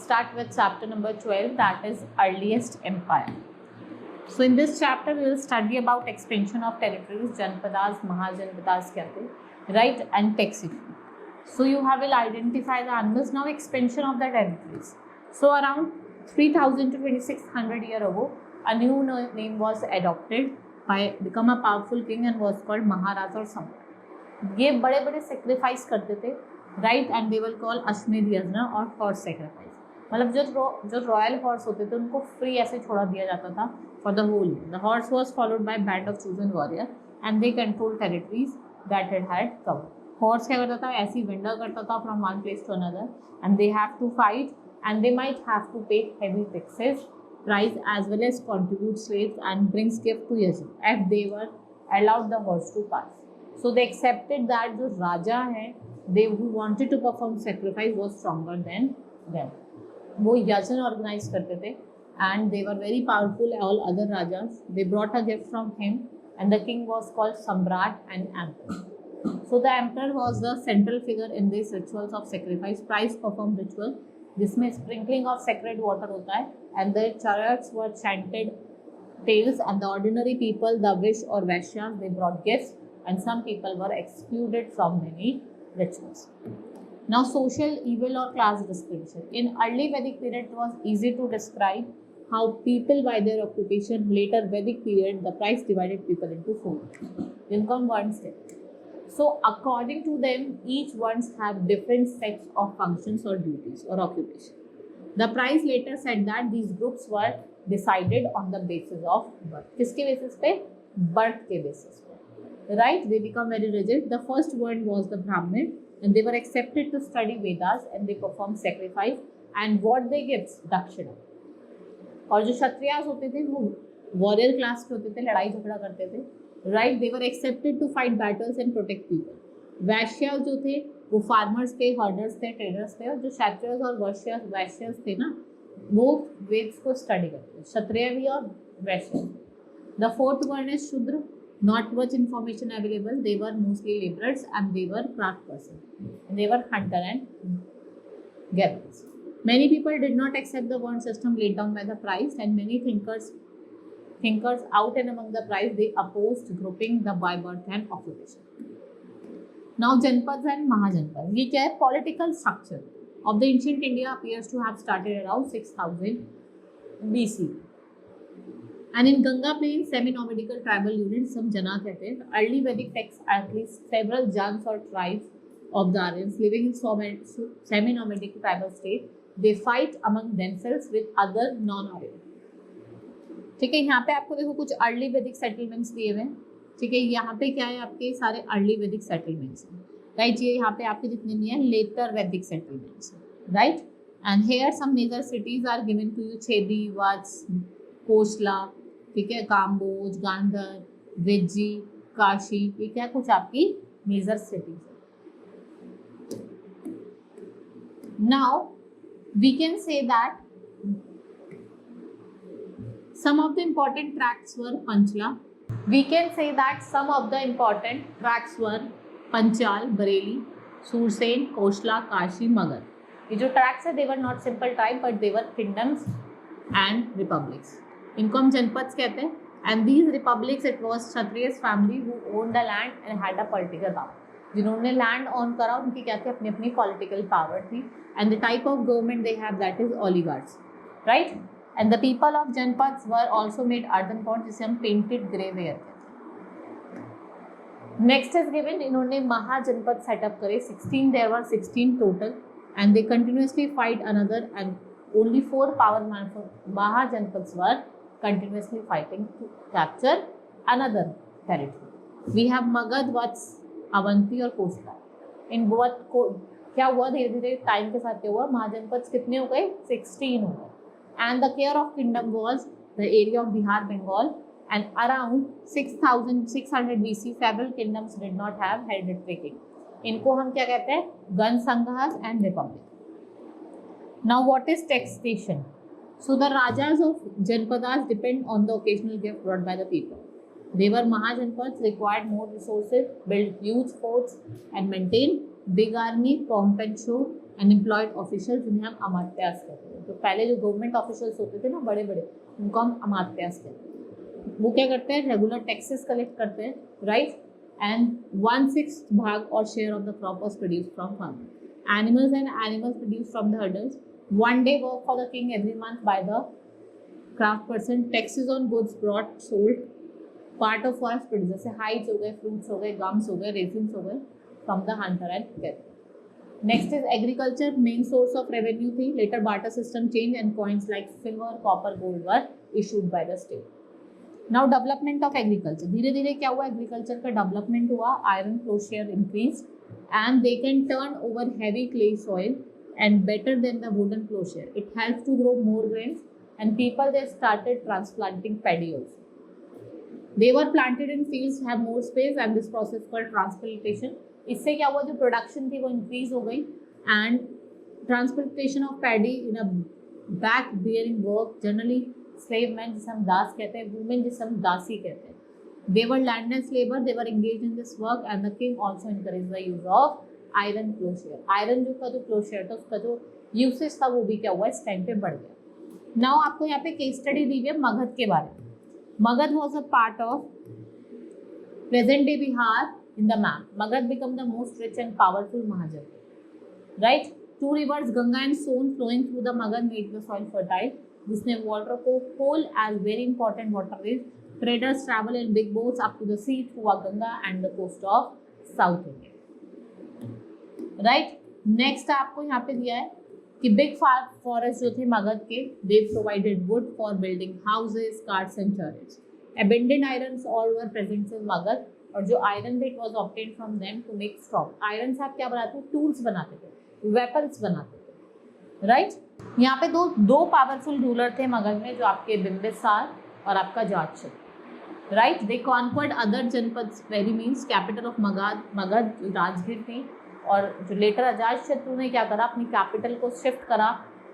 start with chapter number 12, that is earliest empire. So in this chapter we will study about expansion of territories, Janpadas, Mahajanpadas kehte, right, and taxation. So you will identify the answers. Now expansion of the territories. So around 3000 to 2600 years ago, a new name was adopted by become a powerful king and was called Maharaj or Samrat. ये बड़े बड़े sacrifice करते थे, right, and they will call अश्वमेध यज्ञ और horse sacrifice. मतलब जो रॉयल हॉर्स होते थे उनको फ्री ऐसे छोड़ा दिया जाता था for the whole year. The horse was followed by band of chosen warrior and they control territories that it had covered. Horse क्या करता था, ऐसी वेंडर करता था from one place to another and they have to fight and they might have to pay heavy taxes, price as well as contribute slaves and brings gift to यजन if they were allowed the horse to pass. So they accepted that जो राजा हैं they who wanted to perform sacrifice was stronger than them. वो यजन organise करते थे and they were very powerful. All other rajas they brought a gift from him and the king was called samrat and emperor. So the emperor was the central figure in this rituals of sacrifice. Priests perform ritual जिसमें sprinkling of sacred water होता है and the chariots were chanted tales and the ordinary people, the wish or vaishyas, they brought gifts and some people were excluded from many rituals. Now social evil or class discrimination. In early Vedic period it was easy to describe how people by their occupation. Later Vedic period the price divided people into four. Income ones थे. So according to them each ones have different sets of functions or duties or occupation. The price later said that these groups were decided on the basis of birth. किसके basis पे? Birth के basis पे. Right? They become very rigid. The first one was the Brahmin. And they were accepted to study Vedas and they performed sacrifice and what they give dakshina. और जो क्षत्रियास होते थे वो warrior class के होते थे, लड़ाई झगड़ा करते थे, right. They were accepted to fight battles and protect people. Vaishyas जो थे वो फार्मर्स थे, हर्डर्स थे, ट्रेडर्स थे. और जो क्षत्रियस और वैश्यास थे ना वो वेद्स को स्टडी करते थे, क्षत्रिय भी और वैश्य. द फोर्थ वन इज शूद्र. Not much information available. They were mostly laborers and they were craft persons. And they were hunter and gatherers. Many people did not accept the word system laid down by the price, and many thinkers out and among the price they opposed grouping the by birth and occupation. Now Janpads and Mahajanpads. ये क्या है? Political structure of the ancient India appears to have started around 6000 BC. And in Ganga plain semi-nomadical tribal units, some Jana कहते हैं. Early Vedic texts at least several Jans or tribes of the Aryans living in semi-nomadic tribal state. They fight among themselves with other non-Aryan. ठीक है, यहाँ पे आपको देखो कुछ early वैदिक सेटलमेंट्स दिए हुए हैं. ठीक है, यहाँ पे क्या है आपके सारे अर्ली वैदिक सेटलमेंट्स हैं, राइट. ये यहाँ पे आपके जितने भी हैं लेटर वैदिक सेटलमेंट्स हैं, right. And here some major cities are given to you. Chedi, Vatsa, Kosala, ठीक है, काम्बोज, गांधर, विज्जी, काशी. ये क्या कुछ आपकी मेजर सिटीज है. Now we can say that some of the important tracts were Panchla. We can say that some of the important tracts were Panchal, Bareilly, Sursen, Koshla, Kashi, Magadh. ये जो tracts है they were not simple type but they were kingdoms and republics. इनको हम जनपद कहते हैं. And these republics it was Kshatriyas family who owned the land and had a political power. जिन्होंने land own करा उनकी क्या थी? अपनी अपनी political power थी. And the type of government they have that is oligarchs, right? And the people of Janpads were also made earthen pots जिसे हम painted grey ware कहते हैं. Next is given इन्होंने महाजनपद सेटअप करे. 16 there were 16 total and they continuously fight another and only 4 power mahajanapadas were continuously fighting to capture another territory. We have Magadh, Vats, Avanti और कोसला. इन बहुत को क्या हुआ धीरे धीरे टाइम के साथ क्या हुआ? महाजनपद्स कितने हो गए? 16 हो गए. And the care of kingdom was the area of Bihar, Bengal, and around 6600 BC several kingdoms did not have hereditary king. इनको हम क्या कहते हैं? Gansangahas and republic. Now what is taxation? So the rajas of Janpadas depend on the occasional gift brought by the people. They were Mahajanpads, required more resources, built huge forts and maintained big army, pomp and show, and employed official जिन्हें हम अमात्यास कहते हैं। तो पहले जो government officials होते थे ना बड़े बड़े, उनको हम अमात्यास कहते हैं। वो क्या करते हैं, रेगुलर टैक्सेस कलेक्ट करते हैं, राइट, एंड 1/6 भाग और share of the crop was produce from farming. Animals and animals produce from the herders, 1 day work for the king every month by the craft person, taxes on goods brought sold, part of forest produce, जैसे hides हो गए, fruits हो गए, gums हो गए, रेसिन्स हो गए, from the hunter and gather. Next is agriculture, main source of revenue थी। Later barter system change and coins like silver, copper, gold were issued by the state. Now development of agriculture, धीरे धीरे क्या हुआ, agriculture का development हुआ, iron ploughshare increase and they can turn over heavy clay soil and better than the wooden ploughshare, it helps to grow more grains and people they started transplanting paddy also. They were planted in fields have more space and this process called transplantation. इससे क्या हुआ, जो production थी वो increase हो गई and transplantation of paddy in a back bearing work, generally slave man जिसे हम दास कहते हैं, वुमेन जिसे हम दासी कहते हैं, they were landless labor, they were engaged in this work and the king also encouraged the use of iron plowshare. Iron का जो प्लोशेयर था उसका जो यूसेज था वो भी क्या हुआ, इस टाइम पे बढ़ गया। नाउ आपको यहाँ पे केस स्टडी दी हुई है मगध के बारे में। Magad was a part of present day Bihar in the map. Magad became the most rich and powerful Mahajan. Right? 2 rivers, Ganga and Son, flowing through the Magad made the soil fertile. जिसने water को hold as very important waterways. Traders travel in big boats up to the sea through Ganga and the coast of South India. Right? Next आपको यहाँ पे दिया है कि big forest जो थे मगध के, they provided wood for building houses, carts and chariots. Abundant irons all were present in Magadha, और जो iron it was obtained from them to make strong. Iron से आप क्या बनाते थे, टूल्स बनाते थे, वेपन्स बनाते थे, राइट। यहाँ पे दो पावरफुल रूलर थे मगध में, जो आपके बिंबिसार और आपका Ajatashatru, right. They conquered other janapadas, very means capital of Magadha Rajgir थी, और जो लेटर अजातशत्रु ने क्या करा, अपनी कैपिटल को शिफ्ट करा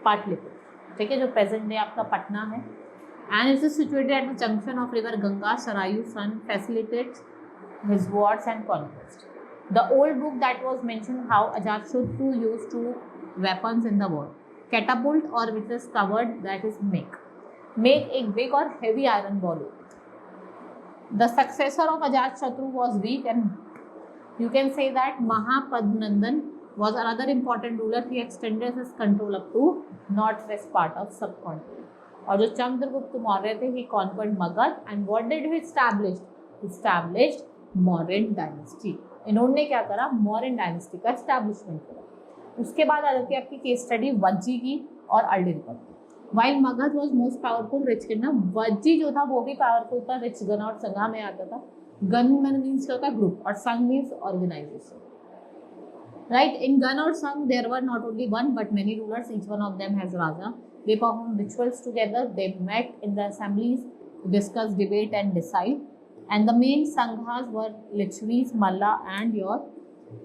पाटलिपुत्र, ठीक है, जो प्रेजेंट डे आपका पटना है। And it is situated at the junction of river Ganga, Sarayu Son facilitates his wars and conquest. The old book that was mentioned how Ajatashatru used to weapons in the war, catapult और which is covered, that is make एक big और heavy iron ball. The successor of Ajatashatru was weak and you can say that Mahapadmanandan was another important ruler. He extended his control up to northwest part of subcontinent. और जो चंद्रगुप्त मौर्य थे, he conquered Magad and what did he establish? Established Mauryan dynasty. इन्होंने क्या करा, Mauryan dynasty का establishment करा। उसके बाद आ जाती है आपकी केस स्टडी वज्जी की और अल्डिरपद। While Magadha was most powerful rich kingdom, Vajji जो था वो भी पावरफुल था, रिच गण और संघा में आता था। गन मैन मीन्स क्या होता है, ग्रुप, और sangha means organisation, right. In gana और sangha there were not only one but many rulers, each one of them has raja. They perform rituals together, they met in the assemblies to discuss, debate and decide, and the main sanghas were Licchavis, Malla and your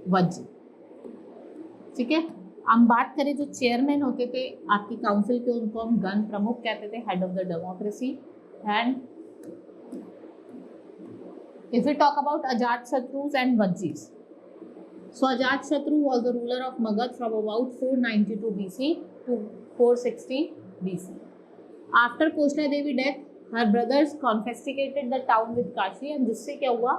Vajji, ठीक है। हम बात करें जो chairman होते थे आपकी council के, उनको हम गण प्रमुख कहते थे, head of the democracy. And if we talk about Ajatashatrus and Vajjis, so Ajatashatru was the ruler of Magad from about 492 BC to 460 BC. After Koshla Devi death, her brothers confiscated the town with Kashi, and जिससे क्या हुआ,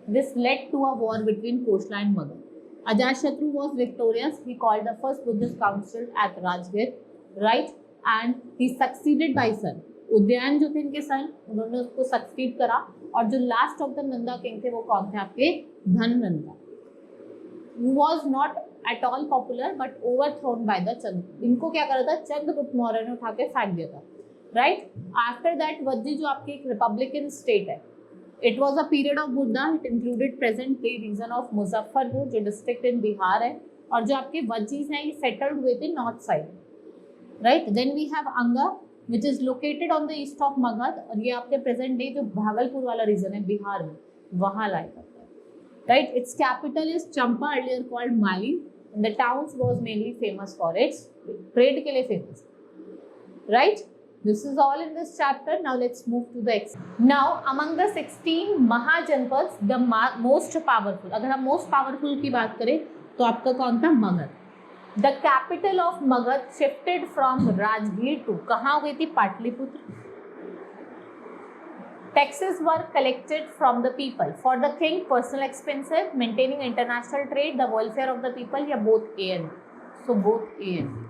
this led to a war between Koshla and Magad. Ajatashatru was victorious. He called the first Buddhist council at Rajgir, right, and he succeeded by son. उद्यान जो थे इनके सन, उन्होंने उसको succeed करा, और जो last of the Nanda king थे वो कौन थे आपके, धननंदा। Who was not at all popular but overthrown by the चंद्र, इनको क्या करा था, चंद्रगुप्त मौर्य ने उठा के फेंक दिया था, राइट। आफ्टर दैट वज्जी जो आपकी एक रिपब्लिकन स्टेट है, it was a period of Buddha, it included present day region of Muzaffarpur जो डिस्ट्रिक्ट इन बिहार है, और जो आपके वज्जीज हैं ये सेटल्ड हुए थे north side, right. Then we have Anga which is located on the east of Magadha, और ये आपके प्रेजेंट डे जो भागलपुर वाला रीजन है बिहार में, वहाँ लाई करता है, right. It's capital is Champa, earlier called Mali, and the towns was mainly famous for its trade के लिए famous, right. This is all in this chapter. Now let's move to the now among the 16 महाजनपद the most powerful, अगर हम most powerful की बात करें तो आपका कौन था, Magadh, The capital of Magध shifted from Rajgir to, कहाँ हो गई थी? Pataliputra. Taxes were collected from the people for the king, personal expenses, maintaining international trade, the welfare of the people, या both A and B. So both A and B.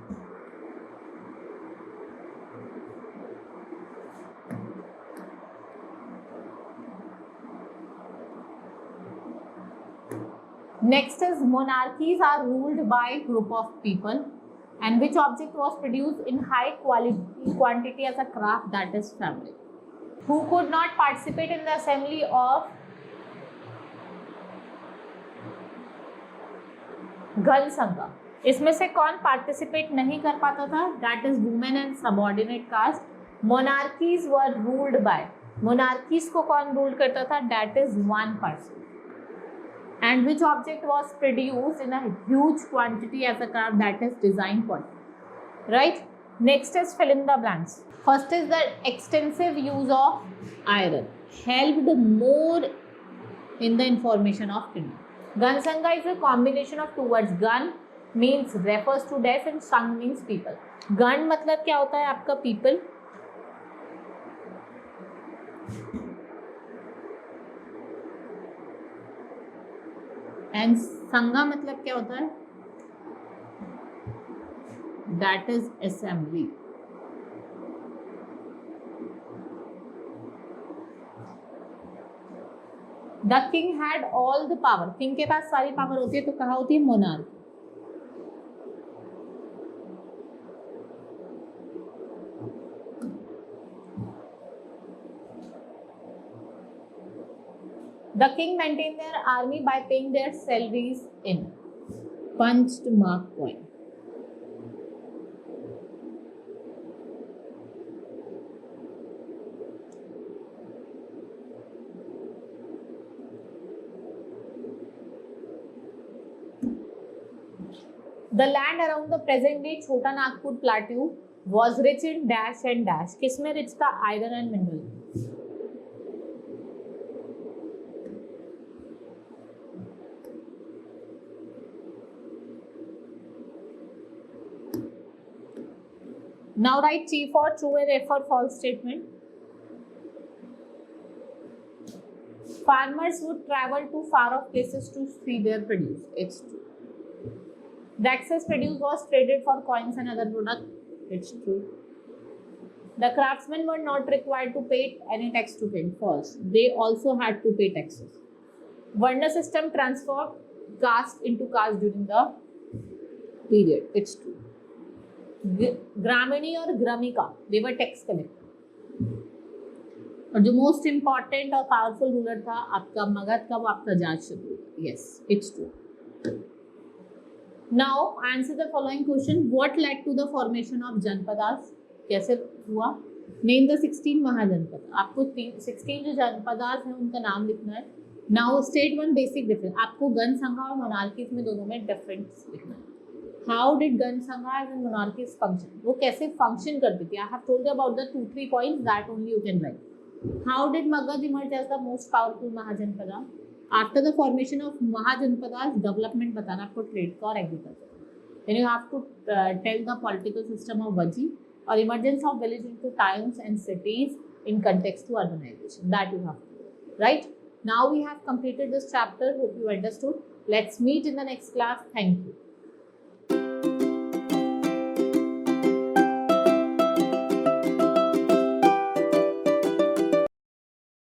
Next is monarchies are ruled by group of people, and which object was produced in high quantity as a craft, that is fabric. Who could not participate in the assembly of घन संघ? इसमें से कौन participate नहीं कर पाता था? That is women and subordinate caste. Monarchies were ruled by, monarchies को कौन रूल करता था? That is one person. And which object was produced in a huge quantity as a craft, that is design quantity, right? Next is fill in the blanks. First is the extensive use of iron helped more in the information of kingdom. Gan Sangha is a combination of two words. Gan means refers to death and Sang means people. Gan मतलब क्या होता है आपका? people. And संघा मतलब क्या होता है? That is assembly. The king had all the power. King के पास सारी पावर होती है तो कहाँ होती है? Monarch. The king maintained their army by paying their salaries in punched mark coin. The land around the present day Chota Nagpur plateau was rich in dash and dash. किसमें rich था? Iron and mineral. Now write T for true and F for false statement. Farmers would travel to far off places to see their produce. It's true. The excess produce was traded for coins and other products. It's true. The craftsmen were not required to pay any tax to king. False. They also had to pay taxes. Varna system transferred caste into caste during the period. It's true. Gramini और gramika they were tax collector. और जो most important और powerful ruler था आपका मगध का, वो आपका Jatashatru. Yes, it's true. Now answer the following question. What led to the formation of janapadas? कैसे हुआ? Name the 16 mahajanapada. आपको 16 जो जनपदास हैं उनका नाम लिखना है. Now state one basic difference. आपको गण संघा और मोनार्कीज में दोनों में डिफरेंस लिखना है. How did Gan Sanghas and monarchies function? वो कैसे function करती थी? I have told you about the 2-3 points that only you can write. How did Magad emerge as the most powerful Mahajanpada? After the formation of Mahajanpadas, development बताना आपको trade का और agriculture. Then you have to tell the political system of Vaji or emergence of village into towns and cities in context to urbanization. That you have to do. Right? Now we have completed this chapter. Hope you understood. Let's meet in the next class. Thank you.